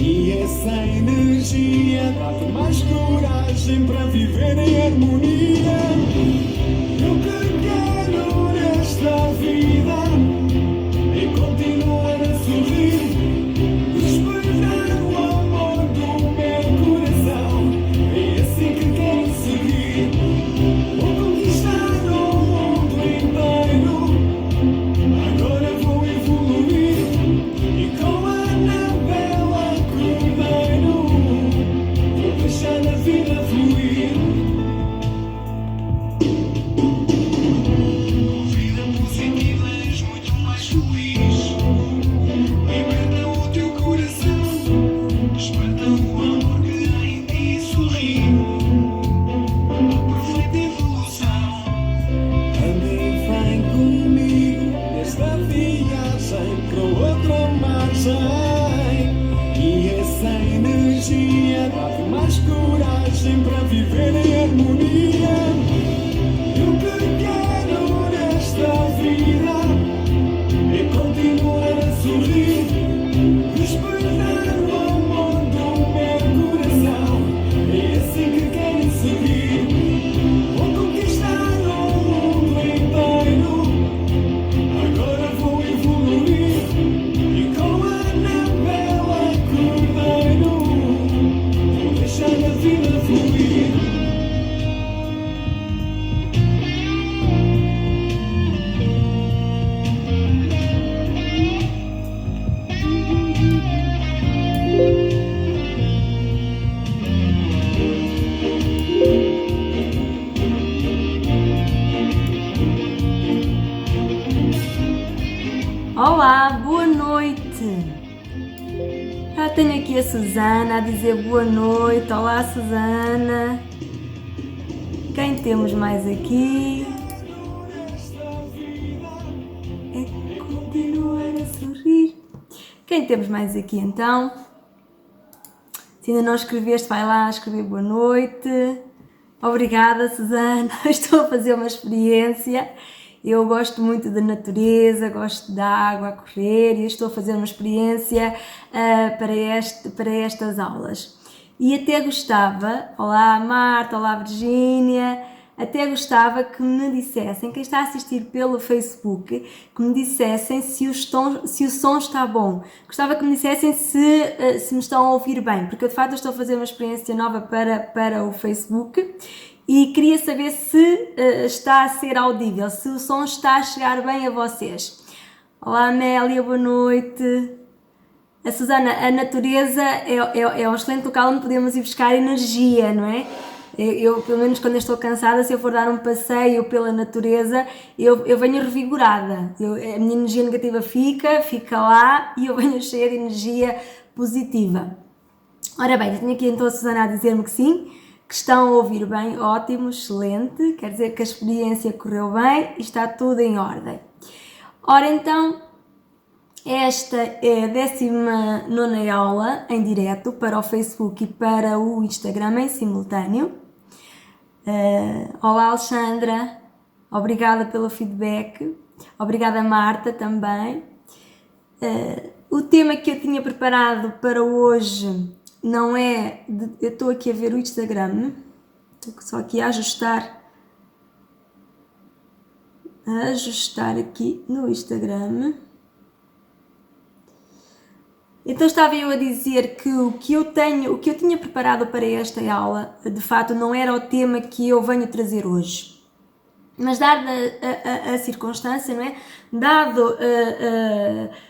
E essa energia dá-te mais coragem para viver em harmonia. Eu que quero nesta vida é continuar a sorrir, espalhar o amor do meu coração. É assim que quero seguir. Vou conquistar o mundo inteiro. Agora vou evoluir e com a Anabela Cordeiro vou deixar a vida fluir. Com vida positiva és muito mais feliz. Liberta o teu coração, desperta o amor que há em ti e sorri. A perfeita evolução. Anda e vem comigo nesta viagem para outra margem. E essa energia dá-te mais coragem para viver em harmonia. Eu que quero nesta vida é continuar a sorrir, espalhar o amor do meu coração. É assim que quero seguir. Vou conquistar o mundo inteiro. Agora vou evoluir e com a Anabela Cordeiro vou deixar a vida fluir. Olá, boa noite! Já tenho aqui a Susana a dizer boa noite. Olá, Susana! Quem temos mais aqui? É continuar a sorrir. Quem temos mais aqui então? Se ainda não escreveste, vai lá escrever boa noite. Obrigada, Susana. Estou a fazer uma experiência. Eu gosto muito da natureza, gosto da água a correr e estou a fazer uma experiência para estas aulas. E até gostava, olá Marta, olá Virgínia, até gostava que me dissessem, quem está a assistir pelo Facebook, que me dissessem se o som está bom. Gostava que me dissessem se me estão a ouvir bem, porque eu de facto estou a fazer uma experiência nova para o Facebook e queria saber se está a ser audível, se o som está a chegar bem a vocês. Olá Amélia, boa noite. A Susana, a natureza é um excelente local onde podemos ir buscar energia, não é? Eu, pelo menos quando eu estou cansada, se eu for dar um passeio pela natureza, eu venho revigorada. A minha energia negativa fica lá e eu venho cheia de energia positiva. Ora bem, eu tenho aqui então a Susana a dizer-me que sim, que estão a ouvir bem, ótimo, excelente, quer dizer que a experiência correu bem e está tudo em ordem. Ora então, esta é a 19ª aula em direto para o Facebook e para o Instagram em simultâneo. Olá Alexandra, obrigada pelo feedback, obrigada Marta também. O tema que eu tinha preparado para hoje não é, eu estou aqui a ver o Instagram, estou só aqui a ajustar aqui no Instagram. Então estava eu a dizer que o que eu tinha preparado para esta aula, de fato não era o tema que eu venho trazer hoje. Mas dada a circunstância, não é? Dado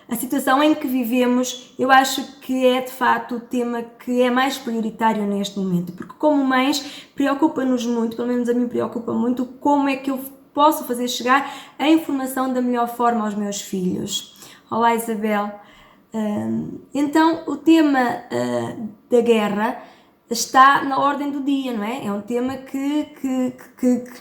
a situação em que vivemos, eu acho que é de facto o tema que é mais prioritário neste momento, porque como mães preocupa-nos muito, pelo menos a mim preocupa muito, como é que eu posso fazer chegar a informação da melhor forma aos meus filhos. Olá Isabel. Então o tema da guerra está na ordem do dia, não é? É um tema que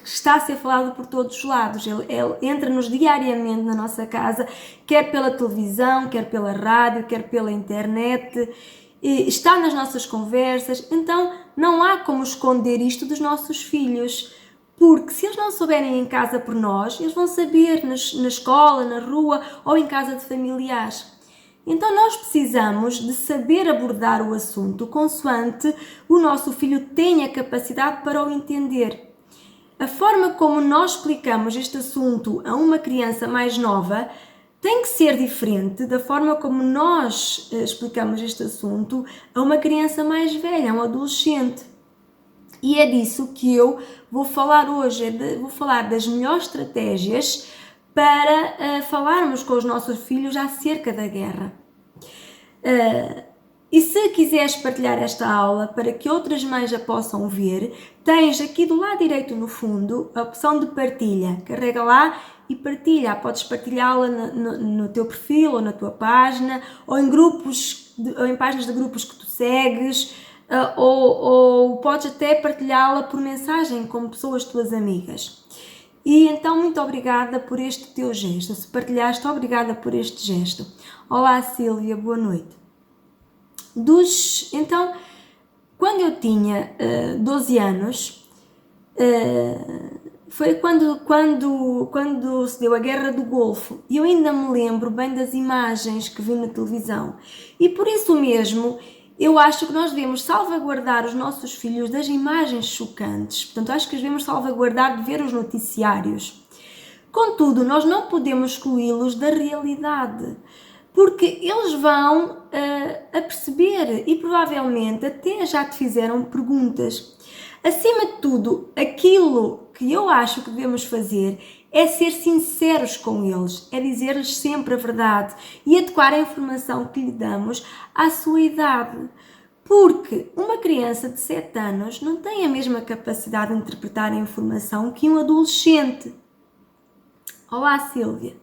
está a ser falado por todos os lados. Ele entra-nos diariamente na nossa casa, quer pela televisão, quer pela rádio, quer pela internet, está nas nossas conversas. Então não há como esconder isto dos nossos filhos, porque se eles não souberem em casa por nós, eles vão saber na escola, na rua ou em casa de familiares. Então nós precisamos de saber abordar o assunto consoante o nosso filho tenha capacidade para o entender. A forma como nós explicamos este assunto a uma criança mais nova tem que ser diferente da forma como nós explicamos este assunto a uma criança mais velha, a um adolescente. E é disso que eu vou falar hoje, vou falar das melhores estratégias para falarmos com os nossos filhos acerca da guerra. E se quiseres partilhar esta aula para que outras mães a possam ver, tens aqui do lado direito no fundo a opção de partilha. Carrega lá e partilha. Podes partilhá-la no teu perfil ou na tua página, ou em grupos, ou em páginas de grupos que tu segues, ou podes até partilhá-la por mensagem com pessoas tuas amigas. E então, muito obrigada por este teu gesto. Se partilhaste, obrigada por este gesto. Olá, Sílvia, boa noite. Então, quando eu tinha 12 anos, foi quando se deu a Guerra do Golfo, e eu ainda me lembro bem das imagens que vi na televisão. E por isso mesmo, eu acho que nós devemos salvaguardar os nossos filhos das imagens chocantes. Portanto, acho que devemos salvaguardar de ver os noticiários. Contudo, nós não podemos excluí-los da realidade, porque eles vão a perceber e provavelmente até já te fizeram perguntas. Acima de tudo, aquilo que eu acho que devemos fazer é ser sinceros com eles, é dizer-lhes sempre a verdade e adequar a informação que lhe damos à sua idade. Porque uma criança de 7 anos não tem a mesma capacidade de interpretar a informação que um adolescente. Olá, Sílvia.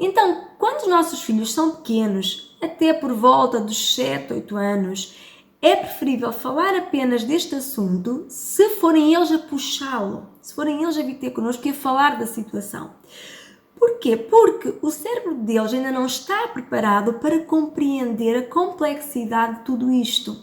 Então, quando os nossos filhos são pequenos, até por volta dos 7, 8 anos, é preferível falar apenas deste assunto se forem eles a puxá-lo, se forem eles a vir ter connosco e a falar da situação. Porquê? Porque o cérebro deles ainda não está preparado para compreender a complexidade de tudo isto.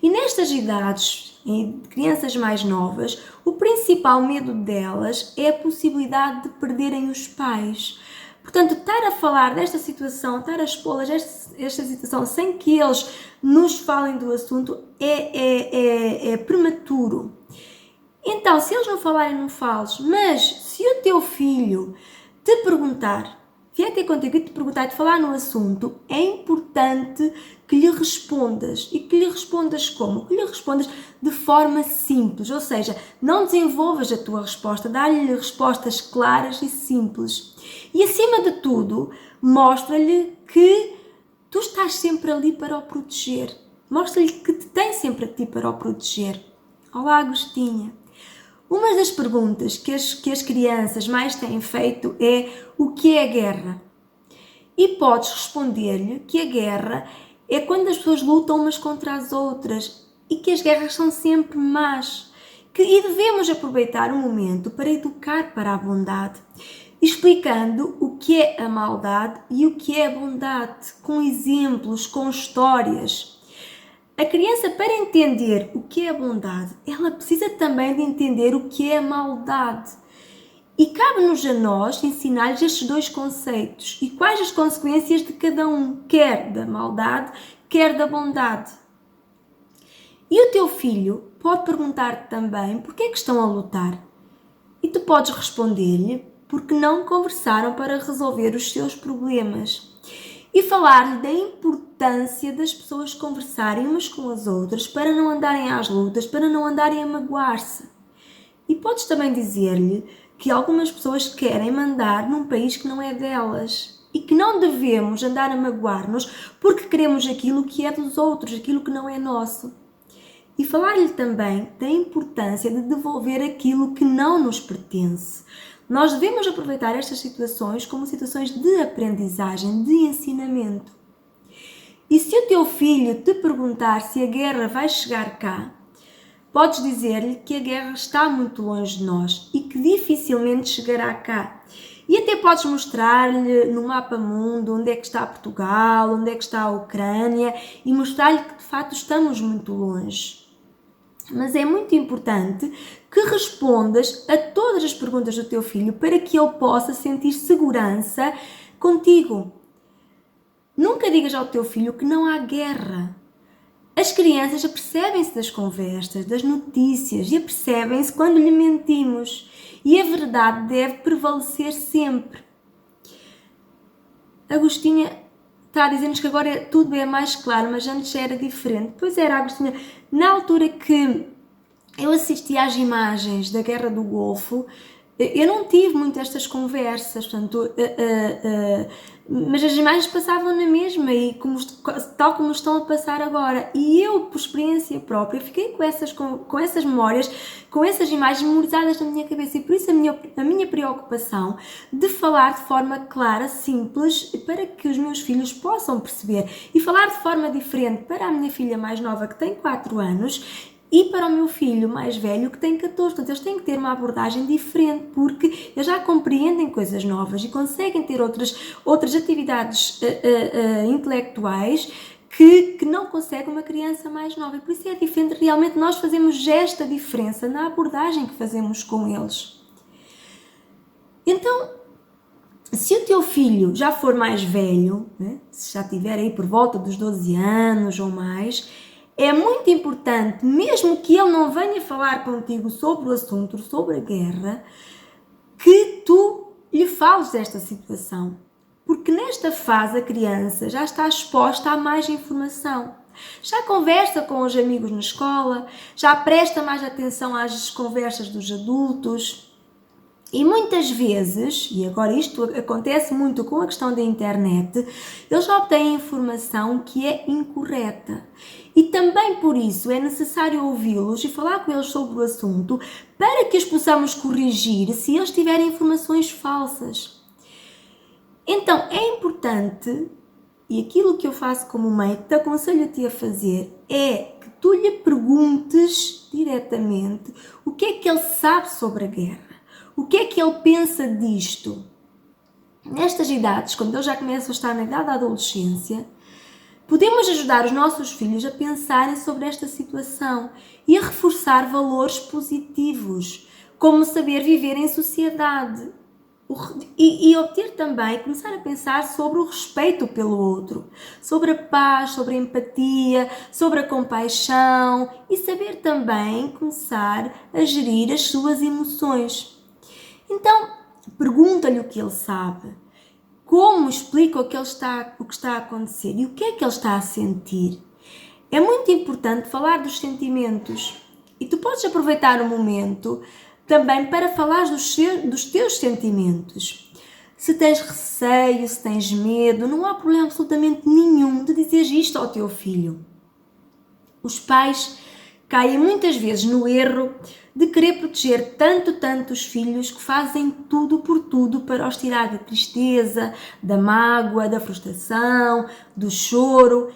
E nestas idades, em crianças mais novas, o principal medo delas é a possibilidade de perderem os pais. Portanto, estar a falar desta situação, estar a expô-las esta situação sem que eles nos falem do assunto é prematuro. Então, se eles não falarem, não fales. Mas se o teu filho te perguntar, vier ter contigo e te perguntar e te falar no assunto, é importante que lhe respondas. E que lhe respondas como? Que lhe respondas de forma simples, ou seja, não desenvolvas a tua resposta, dá-lhe respostas claras e simples. E acima de tudo, mostra-lhe que tu estás sempre ali para o proteger. Mostra-lhe que te tem sempre a ti para o proteger. Olá, Agostinha. Uma das perguntas que as crianças mais têm feito é: o que é a guerra? E podes responder-lhe que a guerra é quando as pessoas lutam umas contra as outras e que as guerras são sempre más. E devemos aproveitar o momento para educar para a bondade, explicando o que é a maldade e o que é a bondade, com exemplos, com histórias. A criança, para entender o que é a bondade, ela precisa também de entender o que é a maldade. E cabe-nos a nós ensinar-lhes estes dois conceitos e quais as consequências de cada um, quer da maldade, quer da bondade. E o teu filho pode perguntar-te também porquê é que estão a lutar. E tu podes responder-lhe porque não conversaram para resolver os seus problemas. E falar-lhe da importância das pessoas conversarem umas com as outras para não andarem às lutas, para não andarem a magoar-se. E podes também dizer-lhe que algumas pessoas querem mandar num país que não é delas e que não devemos andar a magoar-nos porque queremos aquilo que é dos outros, aquilo que não é nosso. E falar-lhe também da importância de devolver aquilo que não nos pertence. Nós devemos aproveitar estas situações como situações de aprendizagem, de ensinamento. E se o teu filho te perguntar se a guerra vai chegar cá, podes dizer-lhe que a guerra está muito longe de nós e que dificilmente chegará cá. E até podes mostrar-lhe no mapa mundo onde é que está Portugal, onde é que está a Ucrânia e mostrar-lhe que de facto estamos muito longe. Mas é muito importante que respondas a todas as perguntas do teu filho para que ele possa sentir segurança contigo. Nunca digas ao teu filho que não há guerra. As crianças apercebem-se das conversas, das notícias e apercebem-se quando lhe mentimos. E a verdade deve prevalecer sempre. Agostinha está a dizer-nos que agora tudo é mais claro, mas antes era diferente. Pois era, Agostinha. Na altura que eu assisti às imagens da Guerra do Golfo, eu não tive muito estas conversas, portanto, mas as imagens passavam na mesma, e tal como estão a passar agora. E eu, por experiência própria, fiquei com essas memórias, com essas imagens memorizadas na minha cabeça, e por isso a minha preocupação de falar de forma clara, simples, para que os meus filhos possam perceber, e falar de forma diferente para a minha filha mais nova, que tem 4 anos, e para o meu filho mais velho, que tem 14. Portanto, eles têm que ter uma abordagem diferente, porque eles já compreendem coisas novas e conseguem ter outras atividades intelectuais que não consegue uma criança mais nova. E por isso é diferente. Realmente nós fazemos esta diferença na abordagem que fazemos com eles. Então, se o teu filho já for mais velho, né, se já estiver aí por volta dos 12 anos ou mais, é muito importante, mesmo que ele não venha falar contigo sobre o assunto, sobre a guerra, que tu lhe fales desta situação. Porque nesta fase a criança já está exposta a mais informação. Já conversa com os amigos na escola, já presta mais atenção às conversas dos adultos. E muitas vezes, e agora isto acontece muito com a questão da internet, eles obtêm informação que é incorreta. E também por isso é necessário ouvi-los e falar com eles sobre o assunto, para que os possamos corrigir se eles tiverem informações falsas. Então é importante, e aquilo que eu faço como mãe, te aconselho-te a fazer, é que tu lhe perguntes diretamente o que é que ele sabe sobre a guerra. O que é que ele pensa disto? Nestas idades, quando eles já começam a estar na idade da adolescência, podemos ajudar os nossos filhos a pensarem sobre esta situação e a reforçar valores positivos, como saber viver em sociedade e obter também, começar a pensar sobre o respeito pelo outro, sobre a paz, sobre a empatia, sobre a compaixão, e saber também começar a gerir as suas emoções. Então, pergunta-lhe o que ele sabe, como explica o que está a acontecer e o que é que ele está a sentir. É muito importante falar dos sentimentos, e tu podes aproveitar o momento também para falar dos teus sentimentos. Se tens receio, se tens medo, não há problema absolutamente nenhum de dizer isto ao teu filho. Os pais caem muitas vezes no erro de querer proteger tanto os filhos, que fazem tudo por tudo para os tirar da tristeza, da mágoa, da frustração, do choro,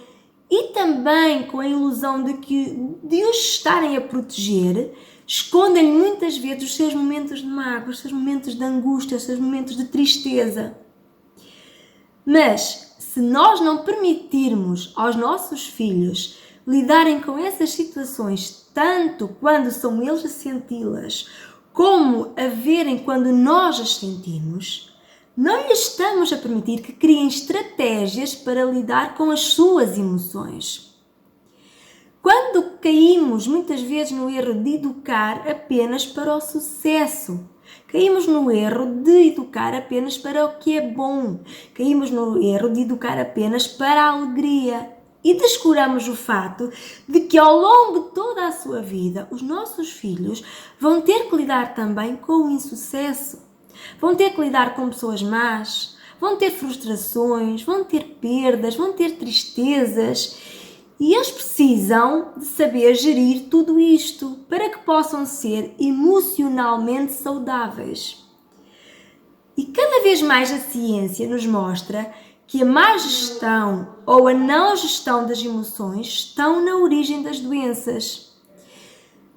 e também com a ilusão de os estarem a proteger, escondem muitas vezes os seus momentos de mágoa, os seus momentos de angústia, os seus momentos de tristeza. Mas se nós não permitirmos aos nossos filhos lidarem com essas situações, tanto quando são eles a senti-las, como a verem quando nós as sentimos, não lhes estamos a permitir que criem estratégias para lidar com as suas emoções. Quando caímos muitas vezes no erro de educar apenas para o sucesso, caímos no erro de educar apenas para o que é bom, caímos no erro de educar apenas para a alegria, e descuramos o fato de que ao longo de toda a sua vida os nossos filhos vão ter que lidar também com o insucesso, vão ter que lidar com pessoas más, vão ter frustrações, vão ter perdas, vão ter tristezas, e eles precisam de saber gerir tudo isto para que possam ser emocionalmente saudáveis. E cada vez mais a ciência nos mostra que a má gestão ou a não gestão das emoções estão na origem das doenças.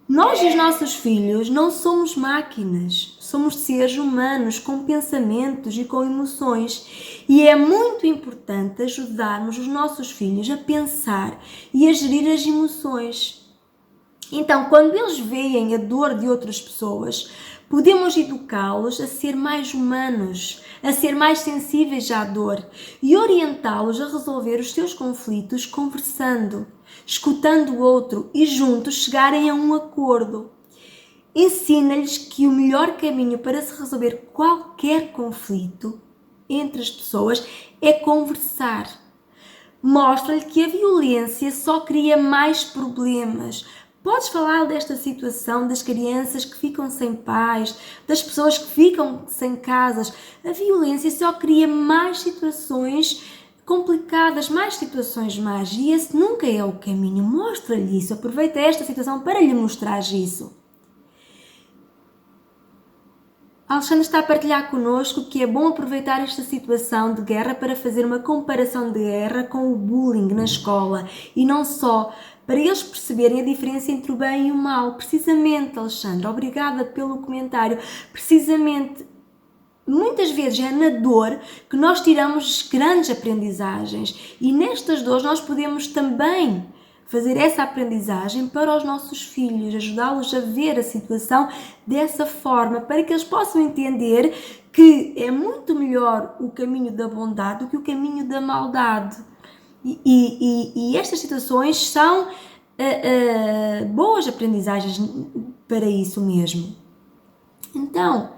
Nós e os nossos filhos não somos máquinas, somos seres humanos com pensamentos e com emoções, e é muito importante ajudarmos os nossos filhos a pensar e a gerir as emoções. Então, quando eles veem a dor de outras pessoas, Podemos educá-los a ser mais humanos, a ser mais sensíveis à dor e orientá-los a resolver os seus conflitos conversando, escutando o outro e juntos chegarem a um acordo. Ensina-lhes que o melhor caminho para se resolver qualquer conflito entre as pessoas é conversar. Mostra-lhe que a violência só cria mais problemas. Podes falar desta situação das crianças que ficam sem pais, das pessoas que ficam sem casas. A violência só cria mais situações complicadas, mais situações más, e esse nunca é o caminho. Mostra-lhe isso, aproveita esta situação para lhe mostrar isso. Alexandre está a partilhar connosco que é bom aproveitar esta situação de guerra para fazer uma comparação de guerra com o bullying na escola e não só, para eles perceberem a diferença entre o bem e o mal. Precisamente, Alexandre, obrigada pelo comentário. Precisamente, muitas vezes é na dor que nós tiramos grandes aprendizagens e nestas dores nós podemos também fazer essa aprendizagem para os nossos filhos, ajudá-los a ver a situação dessa forma, para que eles possam entender que é muito melhor o caminho da bondade do que o caminho da maldade. E estas situações são boas aprendizagens para isso mesmo. Então,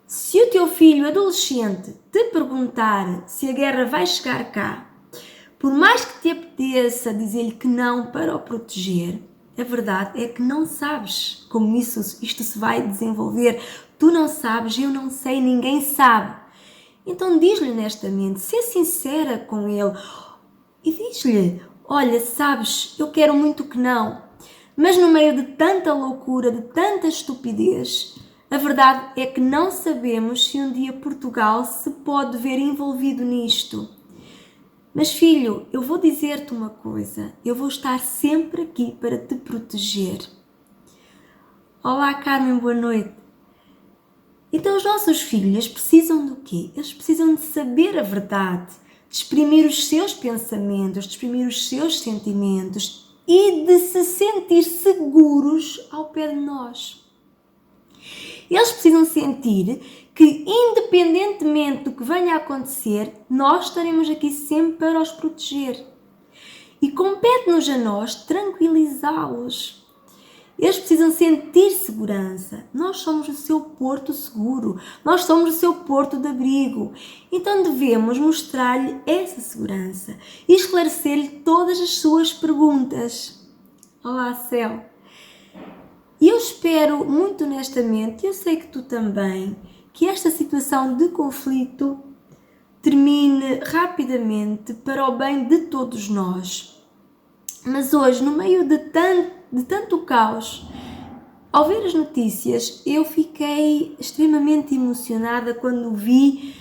se o teu filho adolescente te perguntar se a guerra vai chegar cá, por mais que te apeteça dizer-lhe que não para o proteger, a verdade é que não sabes como isto se vai desenvolver. Tu não sabes, eu não sei, ninguém sabe. Então diz-lhe honestamente, sê sincera com ele e diz-lhe, olha, sabes, eu quero muito que não, mas no meio de tanta loucura, de tanta estupidez, a verdade é que não sabemos se um dia Portugal se pode ver envolvido nisto. Mas filho, eu vou dizer-te uma coisa, eu vou estar sempre aqui para te proteger. Olá Carmen, boa noite. Então os nossos filhos precisam do quê? Eles precisam de saber a verdade, de exprimir os seus pensamentos, de exprimir os seus sentimentos e de se sentir seguros ao pé de nós. Eles precisam sentir que, independentemente do que venha a acontecer, nós estaremos aqui sempre para os proteger. E compete-nos a nós tranquilizá-los. Eles precisam sentir segurança. Nós somos o seu porto seguro. Nós somos o seu porto de abrigo. Então devemos mostrar-lhe essa segurança e esclarecer-lhe todas as suas perguntas. Olá, Céu. E eu espero muito honestamente, eu sei que tu também, que esta situação de conflito termine rapidamente para o bem de todos nós. Mas hoje, no meio de tanto caos, ao ver as notícias, eu fiquei extremamente emocionada quando vi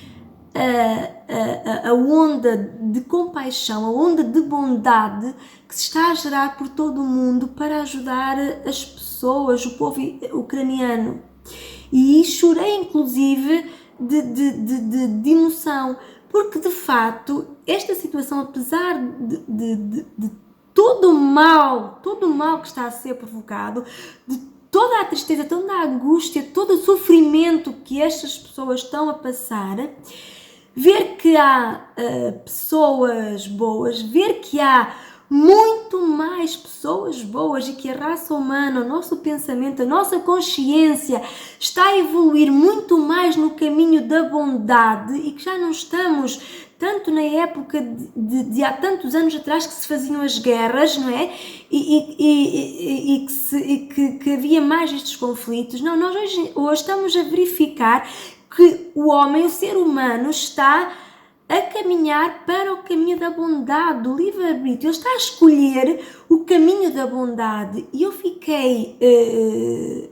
a onda de compaixão, a onda de bondade que se está a gerar por todo o mundo para ajudar as pessoas, o povo ucraniano. E chorei inclusive de emoção, porque de facto esta situação, apesar de todo o mal que está a ser provocado, de toda a tristeza, toda a angústia, todo o sofrimento que estas pessoas estão a passar, ver que há pessoas boas, ver que há muito mais pessoas boas e que a raça humana, o nosso pensamento, a nossa consciência está a evoluir muito mais no caminho da bondade e que já não estamos tanto na época de há tantos anos atrás que se faziam as guerras, não é? E que havia mais estes conflitos. Não, nós hoje estamos a verificar que o homem, o ser humano, está a caminhar para o caminho da bondade, do livre-arbítrio. Ele está a escolher o caminho da bondade. E eu fiquei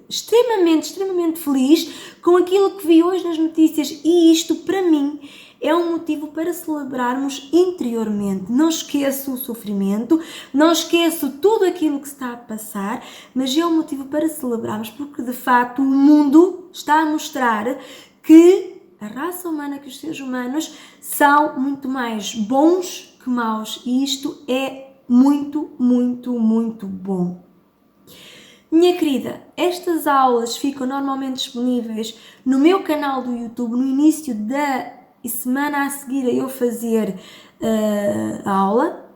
extremamente feliz com aquilo que vi hoje nas notícias. E isto, para mim, é um motivo para celebrarmos interiormente. Não esqueço o sofrimento, não esqueço tudo aquilo que se está a passar, mas é um motivo para celebrarmos, porque de facto o mundo está a mostrar que a raça humana, que os seres humanos são muito mais bons que maus, e isto é muito bom. Minha querida, estas aulas ficam normalmente disponíveis no meu canal do YouTube no início da semana a seguir a eu fazer a aula.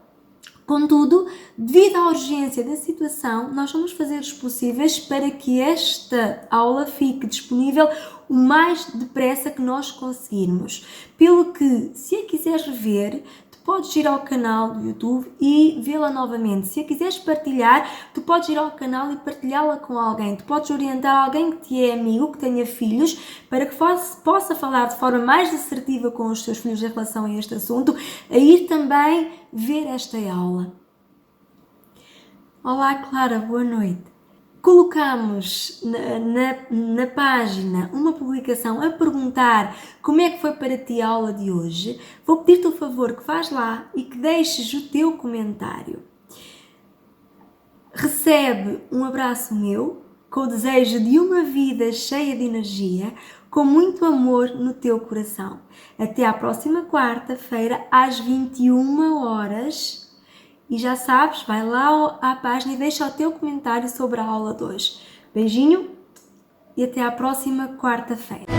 Contudo, devido à urgência da situação, nós vamos fazer os possíveis para que esta aula fique disponível o mais depressa que nós conseguirmos. Pelo que, se a quiseres rever, tu podes ir ao canal do YouTube e vê-la novamente. Se a quiseres partilhar, tu podes ir ao canal e partilhá-la com alguém. Tu podes orientar alguém que te é amigo, que tenha filhos, para que possa falar de forma mais assertiva com os seus filhos em relação a este assunto, a ir também ver esta aula. Olá, Clara, boa noite. Colocamos na página uma publicação a perguntar como é que foi para ti a aula de hoje. Vou pedir-te o favor que vás lá e que deixes o teu comentário. Recebe um abraço meu, com o desejo de uma vida cheia de energia, com muito amor no teu coração. Até à próxima quarta-feira, às 21 horas. E já sabes, vai lá à página e deixa o teu comentário sobre a aula de hoje. Beijinho e até à próxima quarta-feira.